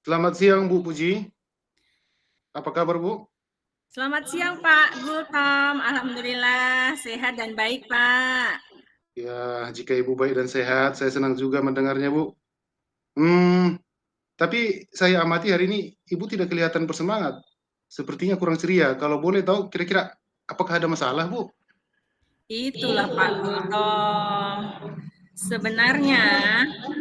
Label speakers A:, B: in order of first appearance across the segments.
A: Selamat siang Bu Puji. Apa kabar Bu?
B: Selamat siang Pak Gultom, alhamdulillah sehat dan baik Pak.
A: Ya, jika Ibu baik dan sehat, saya senang juga mendengarnya Bu. Hmm, tapi saya amati hari ini Ibu tidak kelihatan bersemangat. Sepertinya kurang ceria. Kalau boleh tahu kira-kira apakah ada masalah Bu?
B: Itulah Pak Gultom. Sebenarnya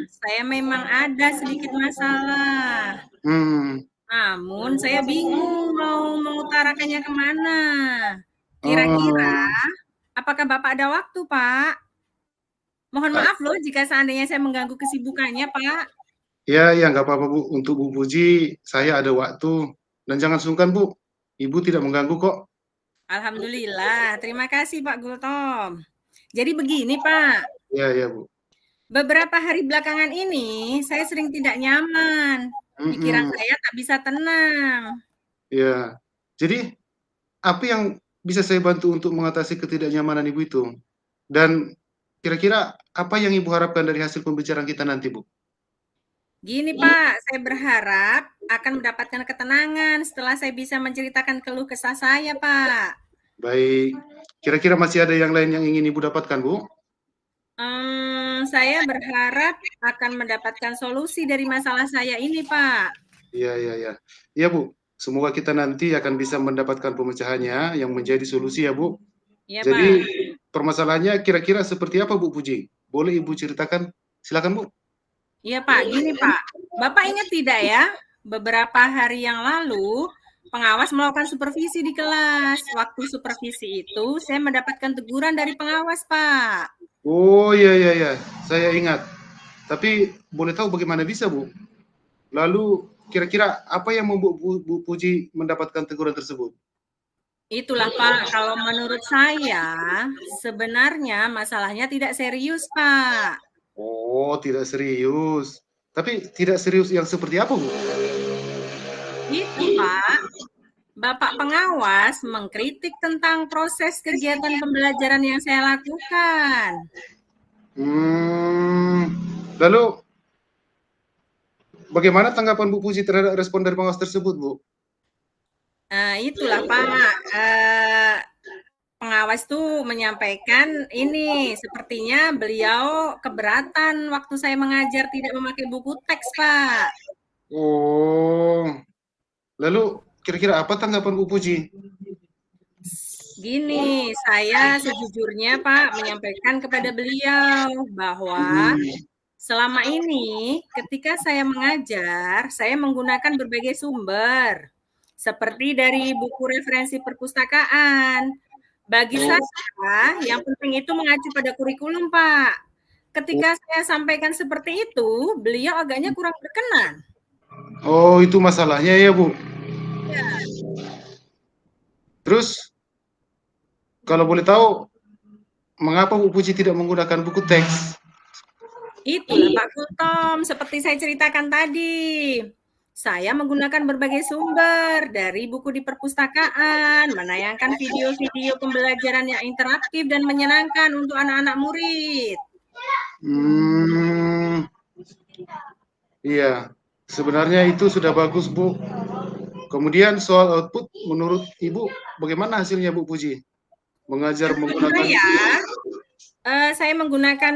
B: saya memang ada sedikit masalah,
A: Hmm,
B: namun saya bingung mau mengutarakannya kemana. Kira-kira
A: oh,
B: apakah Bapak ada waktu Pak? Mohon
A: ah,
B: maaf loh jika seandainya saya mengganggu kesibukannya Pak.
A: ya, ya nggak apa-apa Bu. Untuk Bu Puji, saya ada waktu. Dan jangan sungkan Bu, Ibu tidak mengganggu kok.
B: Alhamdulillah, terima kasih Pak Gultom. Jadi begini Pak,
A: Ya, ya Bu.
B: beberapa hari belakangan ini, saya sering tidak nyaman. Pikiran
A: Mm-mm,
B: saya tak bisa tenang.
A: ya. Jadi apa yang bisa saya bantu untuk mengatasi ketidaknyamanan Ibu itu? Dan kira-kira apa yang Ibu harapkan dari hasil pembicaraan kita nanti, Bu?
B: Gini Pak, saya berharap akan mendapatkan ketenangan setelah saya bisa menceritakan keluh kesah saya, Pak.
A: Baik. Kira-kira masih ada yang lain yang ingin Ibu dapatkan, Bu?
B: Saya berharap akan mendapatkan solusi dari masalah saya ini, Pak.
A: Iya, iya, iya. Iya, Bu. Semoga kita nanti akan bisa mendapatkan pemecahannya yang menjadi solusi ya, Bu.
B: Iya,
A: Jadi
B: Pak.
A: permasalahannya kira-kira seperti apa, Bu Puji? Boleh Ibu ceritakan? Silakan, Bu.
B: Iya, Pak. Gini, Pak. Bapak ingat tidak ya, beberapa hari yang lalu pengawas melakukan supervisi di kelas. Waktu supervisi itu, saya mendapatkan teguran dari pengawas, Pak.
A: Oh, iya, iya, iya. Saya ingat. Tapi boleh tahu bagaimana bisa, Bu? Lalu kira-kira apa yang membuat Bu Puji mendapatkan teguran tersebut?
B: Itulah Pak, kalau menurut saya sebenarnya masalahnya tidak serius Pak.
A: Oh, tidak serius. Tapi tidak serius yang seperti apa, Bu?
B: Itu Pak, Bapak pengawas mengkritik tentang proses kegiatan pembelajaran yang saya lakukan.
A: Hmm, lalu bagaimana tanggapan Bu Puji terhadap respon dari pengawas tersebut, Bu?
B: Itulah Pak, pengawas tuh menyampaikan ini, sepertinya beliau keberatan waktu saya mengajar tidak memakai buku teks Pak.
A: Oh, lalu kira-kira apa tanggapan Bu Puji?
B: Gini, saya sejujurnya Pak menyampaikan kepada beliau bahwa
A: Hmm,
B: selama ini ketika saya mengajar, saya menggunakan berbagai sumber seperti dari buku referensi perpustakaan. Bagi
A: oh,
B: saya yang penting itu mengacu pada kurikulum, Pak. Ketika saya sampaikan seperti itu, beliau agaknya kurang berkenan.
A: oh, itu masalahnya ya, Bu.
B: Ya,
A: Terus kalau boleh tahu, mengapa Bu Puji tidak menggunakan buku teks?
B: itulah Pak Kultom, seperti saya ceritakan tadi. Saya menggunakan berbagai sumber dari buku di perpustakaan, menayangkan video-video pembelajaran yang interaktif dan menyenangkan untuk anak-anak murid.
A: Hmm, iya. Sebenarnya itu sudah bagus, Bu. Kemudian soal output, menurut Ibu, bagaimana hasilnya, Bu Puji? Mengajar
B: Sejujurnya
A: menggunakan
B: ya, saya menggunakan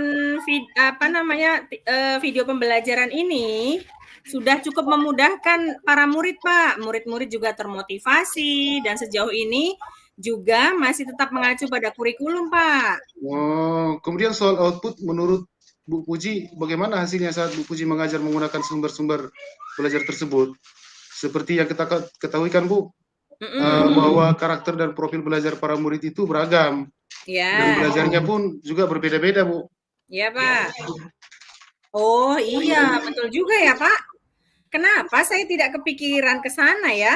B: video pembelajaran ini sudah cukup memudahkan para murid, Pak. Murid-murid juga termotivasi dan sejauh ini juga masih tetap mengacu pada kurikulum, Pak.
A: oh, kemudian soal output, menurut Bu Puji, bagaimana hasilnya saat Bu Puji mengajar menggunakan sumber-sumber belajar tersebut? Seperti yang kita ketahui kan, Bu,
B: Mm-mm.
A: bahwa karakter dan profil belajar para murid itu beragam dan
B: Ya,
A: belajarnya pun juga berbeda-beda, Bu.
B: ya, Pak. Oh iya, betul juga ya, Pak. Kenapa saya tidak kepikiran ke sana ya?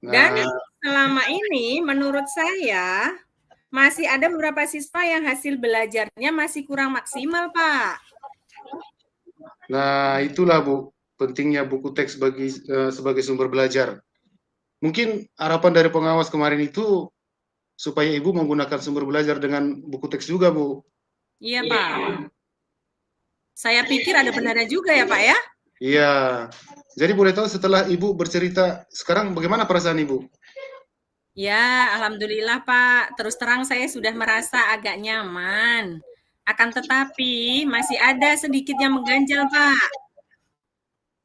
B: Dan
A: Nah,
B: selama ini menurut saya masih ada beberapa siswa yang hasil belajarnya masih kurang maksimal, Pak.
A: nah itulah Bu, pentingnya buku teks sebagai sumber belajar. Mungkin harapan dari pengawas kemarin itu supaya Ibu menggunakan sumber belajar dengan buku teks juga, Bu.
B: Iya, Pak. Saya pikir ada benarnya juga ya, Pak ya?
A: Iya. Jadi boleh tahu setelah Ibu bercerita sekarang bagaimana perasaan Ibu?
B: Ya, alhamdulillah Pak. Terus terang saya sudah merasa agak nyaman. Akan tetapi masih ada sedikit yang mengganjal Pak.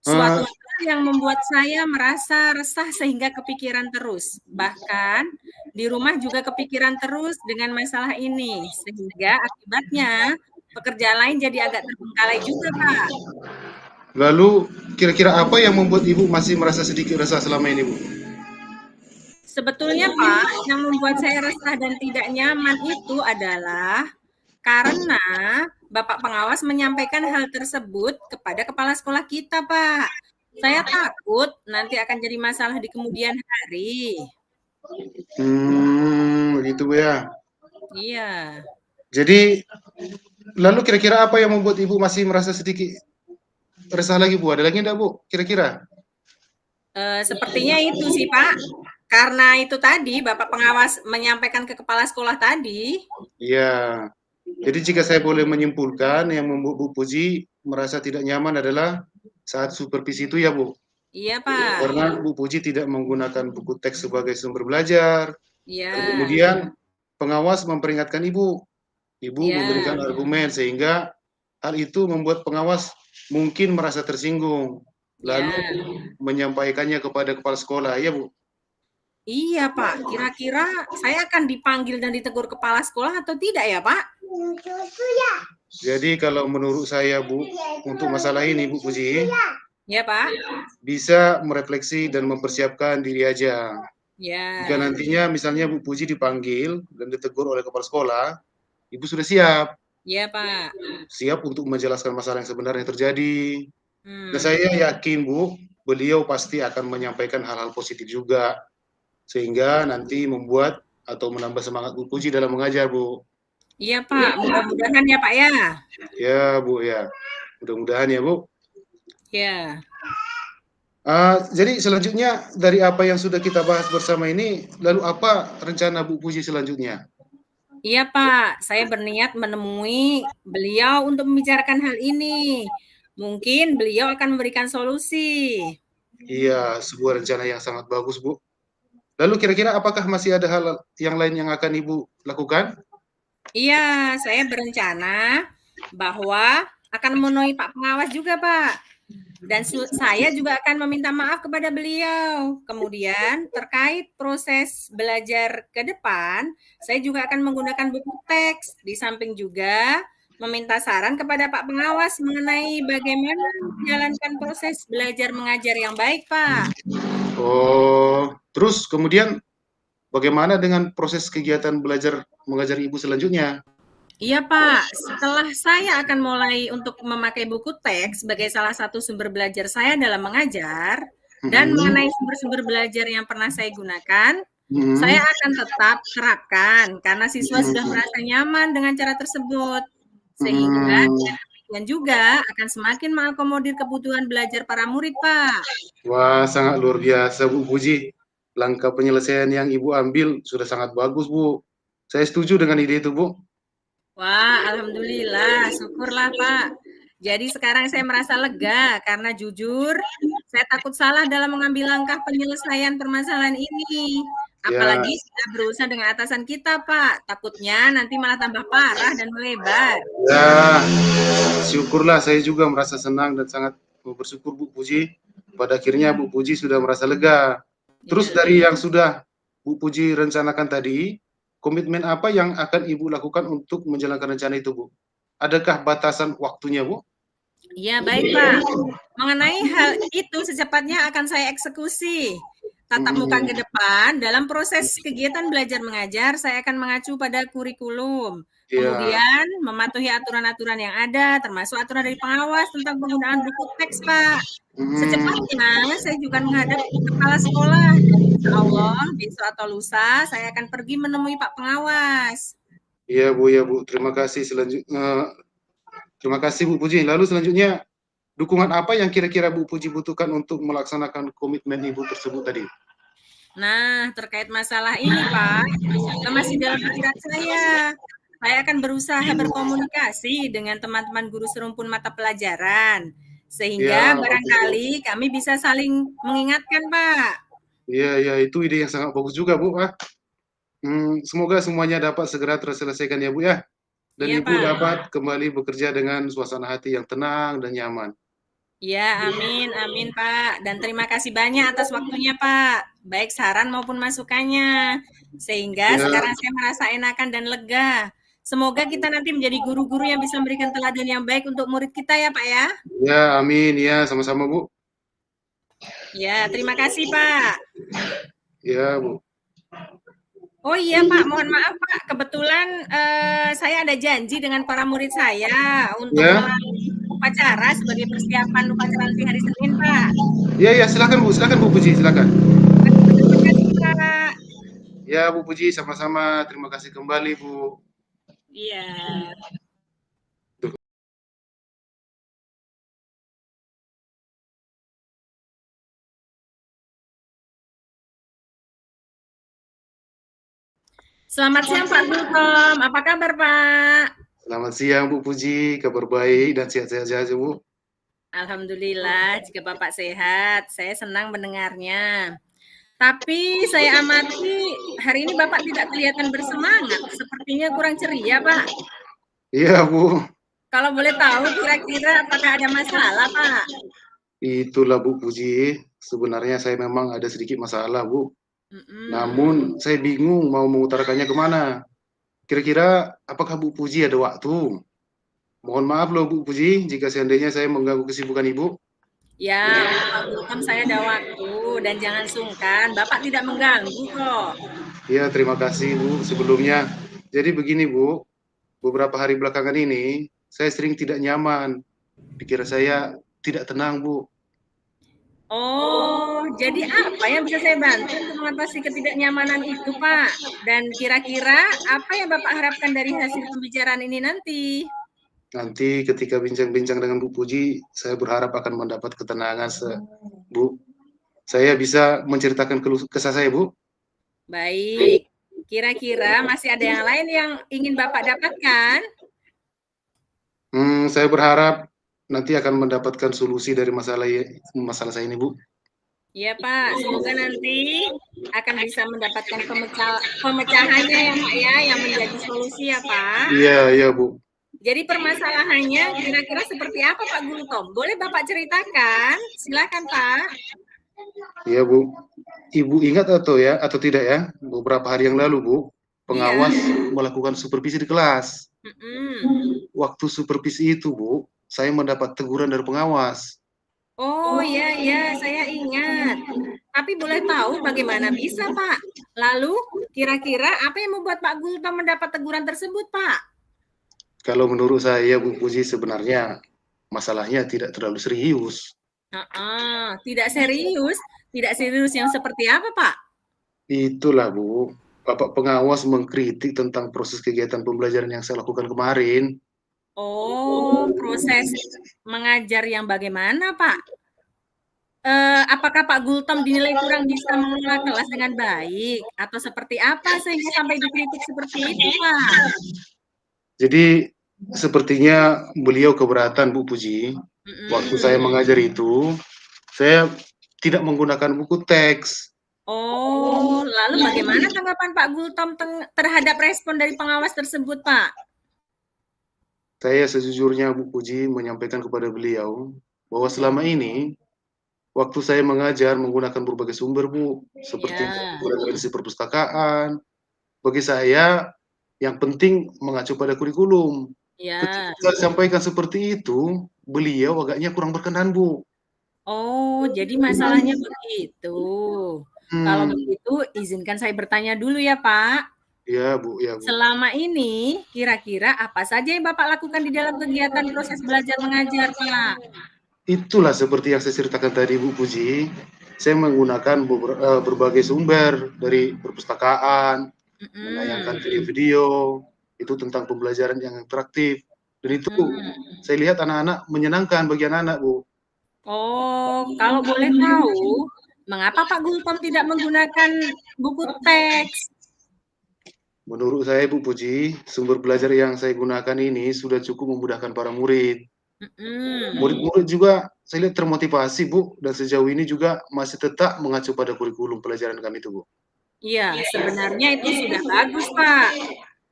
B: Suatu
A: Eee,
B: hal yang membuat saya merasa resah sehingga kepikiran terus. Bahkan di rumah juga kepikiran terus dengan masalah ini. Sehingga akibatnya pekerjaan lain jadi agak terbengkalai juga Pak.
A: Lalu kira-kira apa yang membuat Ibu masih merasa sedikit resah selama ini, Bu?
B: Sebetulnya Pak, yang membuat saya resah dan tidak nyaman itu adalah karena Bapak pengawas menyampaikan hal tersebut kepada kepala sekolah kita, Pak. Saya takut nanti akan jadi masalah di kemudian hari.
A: Begitu, Bu, ya.
B: Iya.
A: Jadi, lalu kira-kira apa yang membuat Ibu masih merasa sedikit resah lagi, Bu? Ada lagi enggak, Bu, kira-kira?
B: Sepertinya itu sih, Pak. Karena itu tadi Bapak pengawas menyampaikan ke kepala sekolah tadi.
A: Iya. Jadi jika saya boleh menyimpulkan yang membuat Bu Puji merasa tidak nyaman adalah saat supervisi itu ya, Bu?
B: Iya, Pak.
A: Karena Bu Puji tidak menggunakan buku teks sebagai sumber belajar, dan
B: Iya.
A: kemudian pengawas memperingatkan Ibu. Ibu
B: Iya.
A: memberikan argumen sehingga hal itu membuat pengawas mungkin merasa tersinggung, lalu
B: Iya.
A: menyampaikannya kepada kepala sekolah, ya, Bu?
B: Iya, Pak. Kira-kira saya akan dipanggil dan ditegur kepala sekolah atau tidak ya, Pak?
A: Jadi kalau menurut saya, Bu, untuk masalah ini, Bu Puji,
B: Ya, Pak.
A: bisa merefleksi dan mempersiapkan diri aja. Jika
B: Ya.
A: nantinya misalnya Bu Puji dipanggil dan ditegur oleh kepala sekolah, Ibu sudah siap.
B: Ya, Pak.
A: Siap untuk menjelaskan masalah yang sebenarnya terjadi. Dan
B: Hmm.
A: saya yakin, Bu, beliau pasti akan menyampaikan hal-hal positif juga, sehingga nanti membuat atau menambah semangat Bu Puji dalam mengajar, Bu.
B: Iya, Pak. Mudah-mudahan ya, Pak, ya.
A: Ya, Bu, ya. Mudah-mudahan ya, Bu.
B: Ya.
A: Jadi selanjutnya dari apa yang sudah kita bahas bersama ini, lalu apa rencana Bu Puji selanjutnya?
B: Iya, Pak. Saya berniat menemui beliau untuk membicarakan hal ini. Mungkin beliau akan memberikan solusi.
A: Iya, sebuah rencana yang sangat bagus, Bu. Lalu kira-kira apakah masih ada hal yang lain yang akan Ibu lakukan?
B: Iya, saya berencana bahwa akan menemui Pak Pengawas juga, Pak. Dan saya juga akan meminta maaf kepada beliau. Kemudian terkait proses belajar ke depan, saya juga akan menggunakan buku teks. Di samping juga meminta saran kepada Pak Pengawas mengenai bagaimana menjalankan proses belajar mengajar yang baik, Pak.
A: Oh, terus kemudian bagaimana dengan proses kegiatan belajar mengajar Ibu selanjutnya?
B: Iya, Pak. Setelah saya akan mulai untuk memakai buku teks sebagai salah satu sumber belajar saya dalam mengajar, dan mengenai sumber-sumber belajar yang pernah saya gunakan, saya akan tetap terapkan karena siswa sudah merasa nyaman dengan cara tersebut. Sehingga dengan demikian juga akan semakin mengakomodir kebutuhan belajar para murid, Pak.
A: Wah, sangat luar biasa, Bu Puji. Langkah penyelesaian yang Ibu ambil sudah sangat bagus, Bu. Saya setuju dengan ide itu, Bu.
B: Wah, alhamdulillah, syukurlah Pak. Jadi sekarang saya merasa lega karena jujur saya takut salah dalam mengambil langkah penyelesaian permasalahan ini.
A: Ya,
B: Apalagi sudah berurusan dengan atasan kita, Pak. Takutnya nanti malah tambah parah dan melebar.
A: ya, syukurlah saya juga merasa senang dan sangat bersyukur Bu Puji. Pada akhirnya Bu Puji sudah merasa lega. Terus
B: Ya.
A: dari yang sudah Bu Puji rencanakan tadi, komitmen apa yang akan Ibu lakukan untuk menjalankan rencana itu, Bu? Adakah batasan waktunya, Bu?
B: Iya, baik, Pak. Mengenai hal itu secepatnya akan saya eksekusi. Tatap muka ke depan, dalam proses kegiatan belajar mengajar, saya akan mengacu pada kurikulum.
A: Iya.
B: Kemudian mematuhi aturan-aturan yang ada, termasuk aturan dari pengawas tentang penggunaan buku teks, Pak.
A: Mhm.
B: Secepatnya saya juga menghadap kepala sekolah dan insya Allah besok atau lusa saya akan pergi menemui Pak Pengawas.
A: Iya, Bu, ya, Bu. Terima kasih, Bu Puji. Lalu selanjutnya, dukungan apa yang kira-kira Bu Puji butuhkan untuk melaksanakan komitmen Ibu tersebut tadi?
B: Nah, terkait masalah ini, Pak, itu juga masih dalam pikiran saya. Saya akan berusaha berkomunikasi dengan teman-teman guru serumpun mata pelajaran. Sehingga
A: Ya, bagus, Bu.
B: barangkali kami bisa saling mengingatkan, Pak.
A: Iya, itu ide yang sangat bagus juga, Bu, semoga semuanya dapat segera terselesaikan ya, Bu, ya. Dan
B: Iya,
A: Ibu
B: Pak.
A: dapat kembali bekerja dengan suasana hati yang tenang dan nyaman.
B: Ya, amin, amin, Pak. Dan terima kasih banyak atas waktunya, Pak. Baik saran maupun masukannya. Sehingga
A: Ya,
B: sekarang saya merasa enakan dan lega. Semoga kita nanti menjadi guru-guru yang bisa memberikan teladan yang baik untuk murid kita ya, Pak ya.
A: ya, amin, ya, sama-sama, Bu.
B: Ya, terima kasih, Pak.
A: Ya, Bu.
B: Oh iya, Pak, mohon maaf, Pak. Kebetulan saya ada janji dengan para murid saya untuk
A: Ya,
B: melalui upacara sebagai persiapan upacara nanti hari Senin, Pak.
A: ya, silakan Bu Puji, silakan.
B: Terima kasih, Pak.
A: Ya, Bu Puji, sama-sama. Terima kasih kembali, Bu.
B: Iya. Selamat siang Pak Gultom, apa kabar Pak?
A: Selamat siang, Bu Puji. Kabar baik dan sehat-sehat saja, Bu.
B: Alhamdulillah, jika Bapak sehat, saya senang mendengarnya. Tapi saya amati hari ini Bapak tidak kelihatan bersemangat, sepertinya kurang ceria Pak.
A: Iya, Bu.
B: Kalau boleh tahu kira-kira apakah ada masalah Pak?
A: Itulah Bu Puji. Sebenarnya saya memang ada sedikit masalah, Bu.
B: Mm-mm.
A: Namun saya bingung mau mengutarakannya kemana. Kira-kira apakah Bu Puji ada waktu? Mohon maaf loh Bu Puji, jika seandainya saya mengganggu kesibukan Ibu.
B: Ya, untuk Pak Gultom saya ada waktu dan jangan sungkan, Bapak tidak mengganggu kok.
A: Ya, terima kasih Bu sebelumnya. Jadi begini Bu, beberapa hari belakangan ini saya sering tidak nyaman. Pikiran saya tidak tenang Bu.
B: Oh, jadi apa yang bisa saya bantu untuk mengatasi ketidaknyamanan itu, Pak? Dan kira-kira apa yang Bapak harapkan dari hasil pembicaraan ini nanti?
A: Nanti ketika bincang-bincang dengan Bu Puji, saya berharap akan mendapat ketenangan Bu. Saya bisa menceritakan keluh kesah saya Bu.
B: Baik, kira-kira masih ada yang lain yang ingin Bapak dapatkan?
A: Saya berharap nanti akan mendapatkan solusi dari masalah saya ini Bu.
B: Iya, Pak. Semoga nanti akan bisa mendapatkan pemecahannya ya, Pak ya, yang menjadi solusi ya, Pak.
A: Iya Bu.
B: Jadi permasalahannya kira-kira seperti apa Pak Gultom? Boleh Bapak ceritakan? Silakan Pak.
A: Iya Bu. Ibu ingat atau tidak ya, beberapa hari yang lalu Bu,
B: Iya.
A: pengawas melakukan supervisi di kelas. Waktu supervisi itu Bu, saya mendapat teguran dari pengawas.
B: Oh iya iya, saya ingat. Tapi boleh tahu bagaimana bisa Pak? Lalu kira-kira apa yang membuat Pak Gultom mendapat teguran tersebut Pak?
A: Kalau menurut saya Bu Puji sebenarnya masalahnya tidak terlalu serius.
B: Tidak serius? Tidak serius yang seperti apa Pak?
A: Itulah Bu, Bapak pengawas mengkritik tentang proses kegiatan pembelajaran yang saya lakukan kemarin.
B: Oh, proses mengajar yang bagaimana Pak? Apakah Pak Gultom dinilai kurang bisa mengelola kelas dengan baik? Atau seperti apa sehingga sampai dikritik seperti itu, Pak?
A: Jadi sepertinya beliau keberatan Bu Puji. Waktu saya mengajar itu, saya tidak menggunakan buku teks.
B: Oh, lalu bagaimana tanggapan Pak Gultom terhadap respon dari pengawas tersebut, Pak?
A: Saya sejujurnya Bu Puji menyampaikan kepada beliau bahwa selama ini waktu saya mengajar menggunakan berbagai sumber Bu, seperti referensi perpustakaan. Bagi saya yang penting mengacu pada kurikulum.
B: Ya.
A: Ketika saya sampaikan seperti itu, beliau agaknya kurang berkenan Bu.
B: Oh, jadi masalahnya begitu. Kalau
A: Hmm,
B: begitu, izinkan saya bertanya dulu ya, Pak.
A: ya Bu, ya Bu.
B: Selama ini, kira-kira apa saja yang Bapak lakukan di dalam kegiatan proses belajar mengajar, Pak?
A: Itulah seperti yang saya ceritakan tadi Bu Puji, saya menggunakan berbagai sumber dari perpustakaan, menayangkan video-video, itu tentang pembelajaran yang interaktif, dan itu saya lihat anak-anak menyenangkan bagi anak-anak Bu.
B: Oh, kalau boleh tahu, mengapa Pak Gultom tidak menggunakan buku teks?
A: Menurut saya Bu Puji, sumber belajar yang saya gunakan ini sudah cukup memudahkan para murid. Murid-murid juga saya lihat termotivasi, Bu, dan sejauh ini juga masih tetap mengacu pada kurikulum pelajaran kami itu, Bu.
B: Iya, sebenarnya itu sudah bagus, Pak.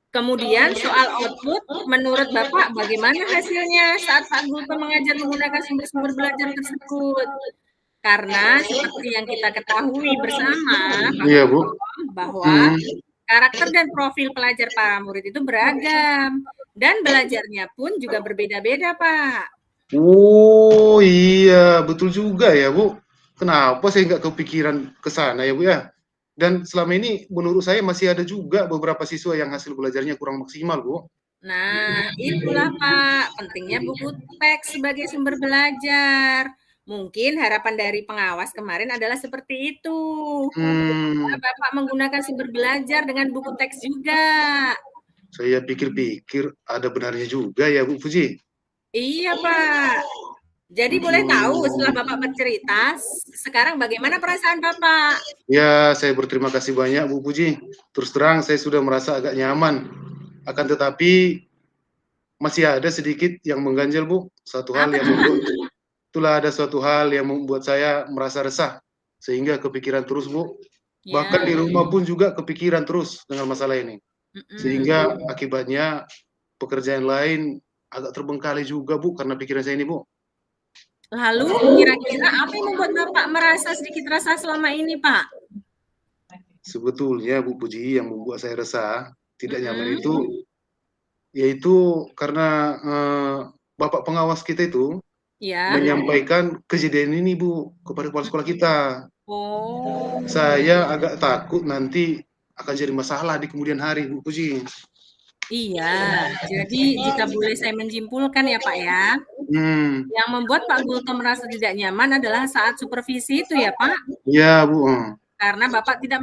B: Kemudian soal output, menurut Bapak bagaimana hasilnya saat Pak Gultom mengajar menggunakan sumber-sumber belajar tersebut? Karena seperti yang kita ketahui bersama, Pak
A: Iya, Bu.
B: Gultom, bahwa
A: Mhm.
B: karakter dan profil pelajar para murid itu beragam dan belajarnya pun juga berbeda-beda, Pak.
A: Oh, iya, betul juga ya, Bu. Kenapa saya nggak kepikiran ke sana ya, Bu, ya? Dan selama ini menurut saya masih ada juga beberapa siswa yang hasil belajarnya kurang maksimal, Bu.
B: Nah, itulah Pak, pentingnya buku teks sebagai sumber belajar. Mungkin harapan dari pengawas kemarin adalah seperti itu.
A: Hmm,
B: Bapak menggunakan sumber belajar dengan buku teks juga.
A: saya pikir-pikir ada benarnya juga ya, Bu Puji.
B: Iya, Pak. Jadi boleh tahu setelah Bapak bercerita, sekarang bagaimana perasaan Bapak?
A: Ya, saya berterima kasih banyak, Bu Puji. Terus terang saya sudah merasa agak nyaman. Akan tetapi masih ada sedikit yang mengganjal, Bu.
B: Apa tuh, Pak?
A: Itulah ada suatu hal yang membuat saya merasa resah sehingga kepikiran terus, Bu. Bahkan
B: Ya,
A: di rumah pun juga kepikiran terus dengan masalah ini.
B: mhm.
A: Sehingga akibatnya pekerjaan lain agak terbengkalai juga, Bu, karena pikiran saya ini, Bu.
B: Lalu kira-kira apa yang membuat Bapak merasa sedikit resah selama ini, Pak?
A: Sebetulnya, Bu Puji, yang membuat saya resah, tidak nyaman
B: Mhm.
A: itu yaitu karena, bapak pengawas kita itu
B: Ya.
A: menyampaikan kejadian ini, Bu, kepada kepala sekolah kita.
B: Oh.
A: Saya agak takut nanti akan jadi masalah di kemudian hari, Bu Puji.
B: Iya, jadi jika boleh saya menyimpulkan ya Pak ya,
A: Hmm,
B: yang membuat Pak Gultom merasa tidak nyaman adalah saat supervisi itu ya Pak,
A: iya, Bu,
B: karena Bapak tidak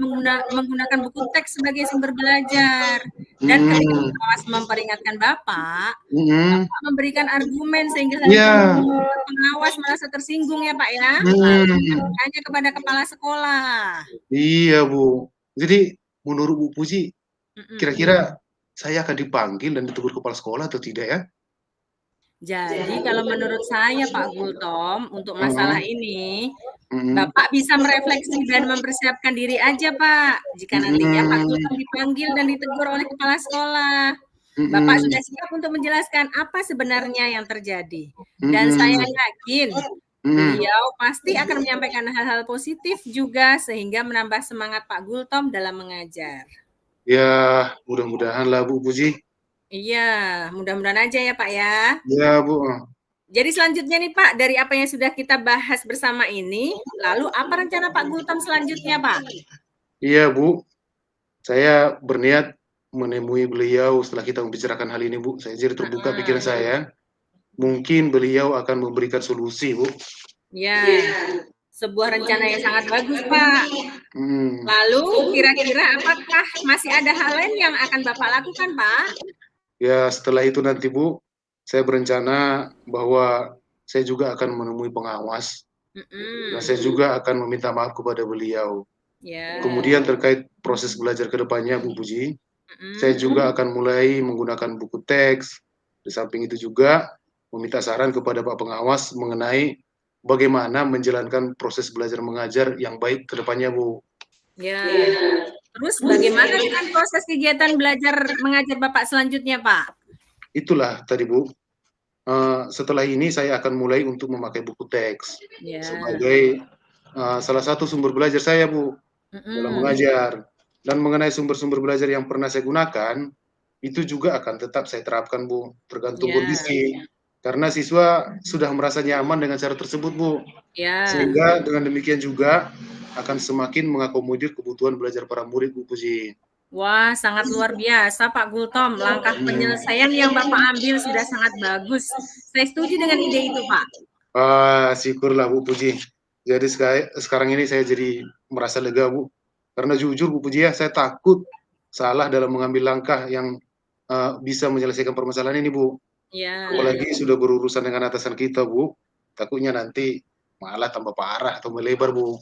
B: menggunakan buku teks sebagai sumber belajar. Dan ketika
A: mhm,
B: pengawas memperingatkan Bapak,
A: mhm,
B: Bapak memberikan argumen sehingga
A: iya,
B: pengawas merasa tersinggung ya Pak ya, lalu
A: mhm,
B: hanya kepada kepala sekolah.
A: iya, Bu. Jadi menurut Bu Puji,
B: Mhm.
A: kira-kira saya akan dipanggil dan ditegur kepala sekolah atau tidak ya?
B: Jadi kalau menurut saya Pak Gultom, untuk masalah
A: Heeh,
B: ini,
A: mhm,
B: Bapak bisa merefleksi dan mempersiapkan diri aja, Pak. Jika nantinya Pak
A: mhm,
B: Gultom dipanggil dan ditegur oleh kepala sekolah. Bapak
A: mhm,
B: sudah siap untuk menjelaskan apa sebenarnya yang terjadi. Dan saya
A: mhm,
B: yakin
A: mhm.
B: beliau pasti akan menyampaikan hal-hal positif juga sehingga menambah semangat Pak Gultom dalam mengajar.
A: Ya, mudah-mudahanlah Bu Puji.
B: Iya, mudah-mudahan aja ya, Pak ya.
A: Ya, Bu,
B: Jadi selanjutnya nih Pak, dari apa yang sudah kita bahas bersama ini, lalu apa rencana Pak Gultom selanjutnya, Pak?
A: iya, Bu, saya berniat menemui beliau setelah kita membicarakan hal ini, Bu. Saya jadi terbuka pikiran
B: Heeh.
A: saya, mungkin beliau akan memberikan solusi, Bu.
B: Ya, sebuah rencana yang sangat bagus, Pak.
A: Mhm.
B: Lalu kira-kira apakah masih ada hal lain yang akan Bapak lakukan, Pak?
A: Ya, setelah itu nanti, Bu, saya berencana bahwa saya juga akan menemui pengawas dan
B: Mhm.
A: saya juga akan meminta maaf kepada beliau.
B: Ya.
A: Kemudian terkait proses belajar ke depannya, Bu Puji, saya
B: Mhm.
A: juga akan mulai menggunakan buku teks. Di samping itu juga meminta saran kepada Pak Pengawas mengenai bagaimana menjalankan proses belajar mengajar yang baik ke depannya, Bu.
B: Ya. Terus bagaimana dengan proses kegiatan belajar mengajar Bapak selanjutnya, Pak?
A: Itulah tadi, Bu. Setelah ini saya akan mulai untuk memakai buku teks
B: Ya.
A: sebagai salah satu sumber belajar saya, Bu, dalam
B: Mhm.
A: mengajar. Dan mengenai sumber-sumber belajar yang pernah saya gunakan, itu juga akan tetap saya terapkan, Bu, tergantung
B: Ya.
A: kondisi. Karena siswa sudah merasa nyaman dengan cara tersebut, Bu.
B: Ya.
A: Sehingga dengan demikian juga akan semakin mengakomodir kebutuhan belajar para murid, Bu Puji.
B: Wah, sangat luar biasa Pak Gultom. Langkah penyelesaian yang Bapak ambil sudah sangat bagus. Saya setuju dengan ide itu, Pak.
A: Syukurlah Bu Puji. Jadi sekarang ini saya jadi merasa lega, Bu. Karena jujur Bu Puji ya, saya takut salah dalam mengambil langkah yang bisa menyelesaikan permasalahan ini, Bu.
B: Ya,
A: Apalagi sudah berurusan dengan atasan kita, Bu. Takutnya nanti malah tambah parah atau melebar, Bu.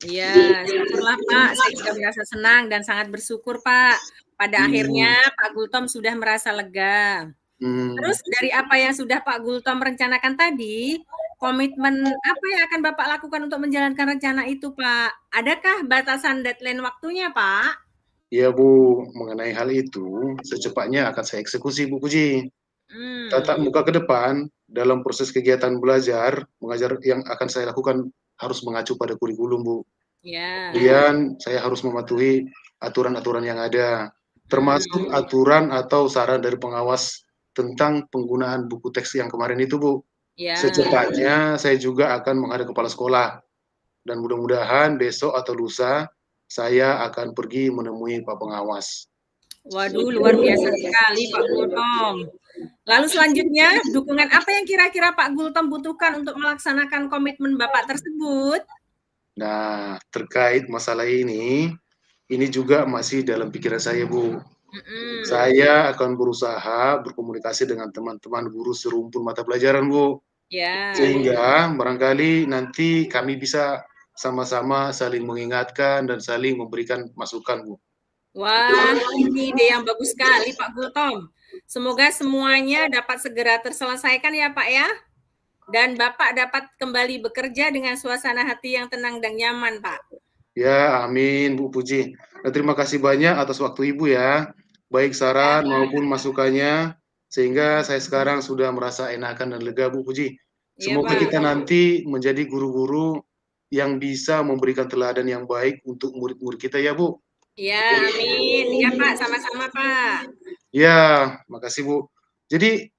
B: iya, syukurlah Pak. Saya juga merasa senang dan sangat bersyukur Pak. Pada akhirnya
A: Hmm,
B: Pak Gultom sudah merasa lega.
A: hmm,
B: Terus dari apa yang sudah Pak Gultom rencanakan tadi, komitmen apa yang akan Bapak lakukan untuk menjalankan rencana itu, Pak? Adakah batasan deadline waktunya, Pak?
A: Ya Bu, mengenai hal itu, secepatnya akan saya eksekusi Bu Puji. Tatap
B: Hmm,
A: muka ke depan, dalam proses kegiatan belajar, mengajar yang akan saya lakukan harus mengacu pada kurikulum Bu.
B: ya.
A: Kemudian saya harus mematuhi aturan-aturan yang ada, termasuk
B: Hmm,
A: aturan atau saran dari pengawas tentang penggunaan buku teks yang kemarin itu Bu.
B: ya.
A: Secepatnya saya juga akan menghadap kepala sekolah dan mudah-mudahan besok atau lusa saya akan pergi menemui Pak Pengawas.
B: Waduh, luar biasa sekali Pak Gultom. Lalu selanjutnya, dukungan apa yang kira-kira Pak Gultom butuhkan untuk melaksanakan komitmen Bapak tersebut?
A: Nah, terkait masalah ini juga masih dalam pikiran saya, Bu.
B: Mhm,
A: Saya akan berusaha berkomunikasi dengan teman-teman guru serumpun mata pelajaran, Bu.
B: ya.
A: Sehingga barangkali nanti kami bisa sama-sama saling mengingatkan dan saling memberikan masukan, Bu.
B: Wah, ini ide yang bagus sekali Pak Gultom. Semoga semuanya dapat segera terselesaikan ya Pak ya. Dan Bapak dapat kembali bekerja dengan suasana hati yang tenang dan nyaman, Pak.
A: Ya, amin, Bu Puji. Nah, terima kasih banyak atas waktu Ibu ya, baik
B: Ya,
A: saran
B: Pak.
A: maupun masukannya, sehingga saya sekarang sudah merasa enakan dan lega, Bu Puji.
B: Iya,
A: Semoga
B: Pak.
A: kita nanti menjadi guru-guru yang bisa memberikan teladan yang baik untuk murid-murid kita ya, Bu.
B: Ya, amin. Ya, Pak. Sama-sama, Pak.
A: Ya, makasih, Bu. Jadi,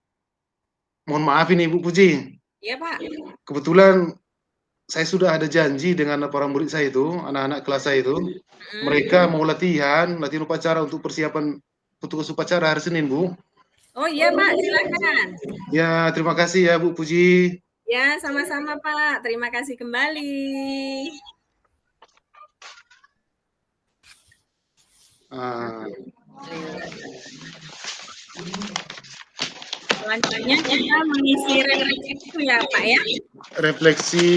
A: mohon maaf ini, Bu Puji.
B: Iya, Pak.
A: Kebetulan saya sudah ada janji dengan para murid saya itu, anak-anak kelas saya itu.
B: Mm.
A: Mereka mau latihan upacara untuk persiapan petugas upacara hari Senin, Bu.
B: Oh iya, Pak. Silakan.
A: Ya, terima kasih ya, Bu Puji.
B: Ya, sama-sama, Pak. Terima kasih kembali.
A: Ah,
B: Selanjutnya kita mengisi refleksi itu ya, Pak ya.
A: refleksi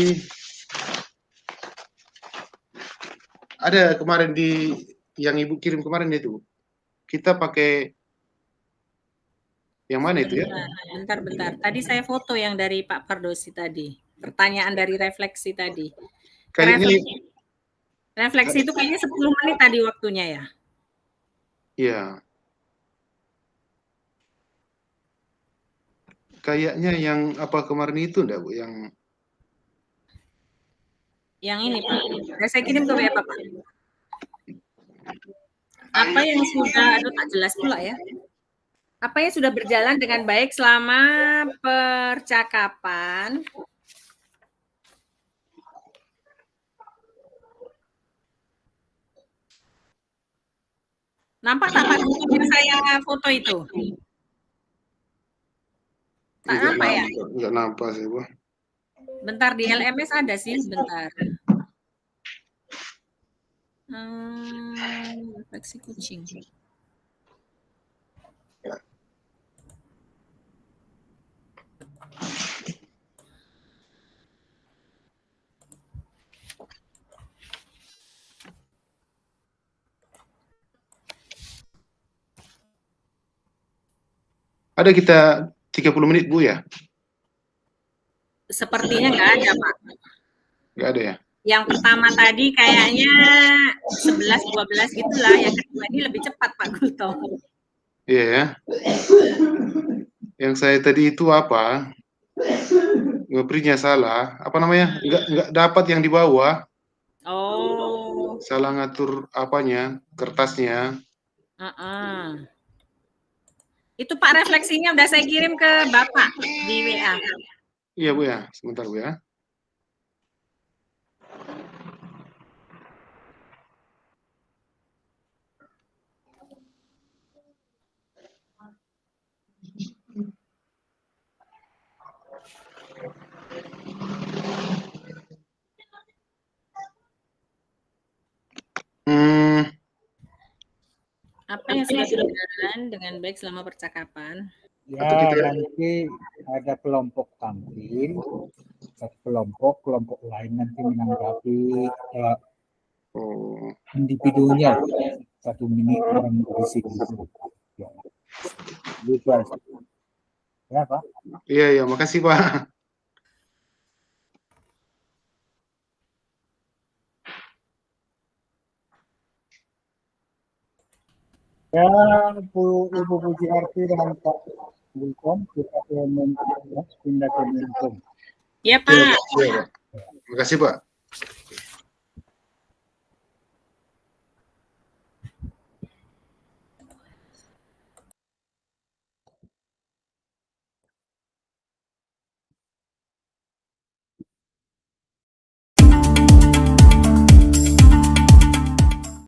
A: ada kemarin yang Ibu kirim kemarin itu. Kita pakai yang mana itu ya?
B: Sebentar, bentar. Tadi saya foto yang dari Pak Pardosi tadi. Pertanyaan dari refleksi tadi.
A: Kayaknya
B: Refleksi itu kayaknya 10 menit tadi waktunya ya.
A: ya, kayaknya yang apa kemarin itu enggak, Bu, yang
B: Yang ini Pak, saya kirim ke WA Bapak. Apa yang sudah, aduh tak jelas pula ya. Apa yang sudah berjalan dengan baik selama percakapan? Nampak tak Pak yang saya foto itu? Tak nampak ya?
A: enggak nampak sih, Bu.
B: Bentar di LMS ada sih, bentar. Refleksi kucing.
A: Ada kita 30 menit, Bu ya?
B: Sepertinya nggak ada Pak.
A: Enggak ada ya?
B: Yang pertama tadi kayaknya 11-12 gitulah, yang kedua ini lebih cepat Pak Gulto.
A: Iya ya. Yang saya tadi itu apa? Nge-print-nya salah. Apa namanya? Enggak dapat yang di bawah.
B: Oh.
A: Salah ngatur apanya, kertasnya.
B: Itu Pak refleksinya udah saya kirim ke Bapak di WA.
A: Iya, Bu ya. Sebentar, Bu ya.
B: Apa yang sudah berjalan dengan baik selama percakapan?
C: Ya, nanti ada kelompok tampil, kelompok lain nanti menanggapi individunya 1 menit orang berisi gitu. Ya. Gitu aja. Ya, Pak.
A: Iya, makasih, Pak.
C: Ya, Ibu Pujiarti dan Pak Bulkom, kita ke Menkom, pindah ke Menkom.
B: Ya Pak.
A: Terima kasih Pak.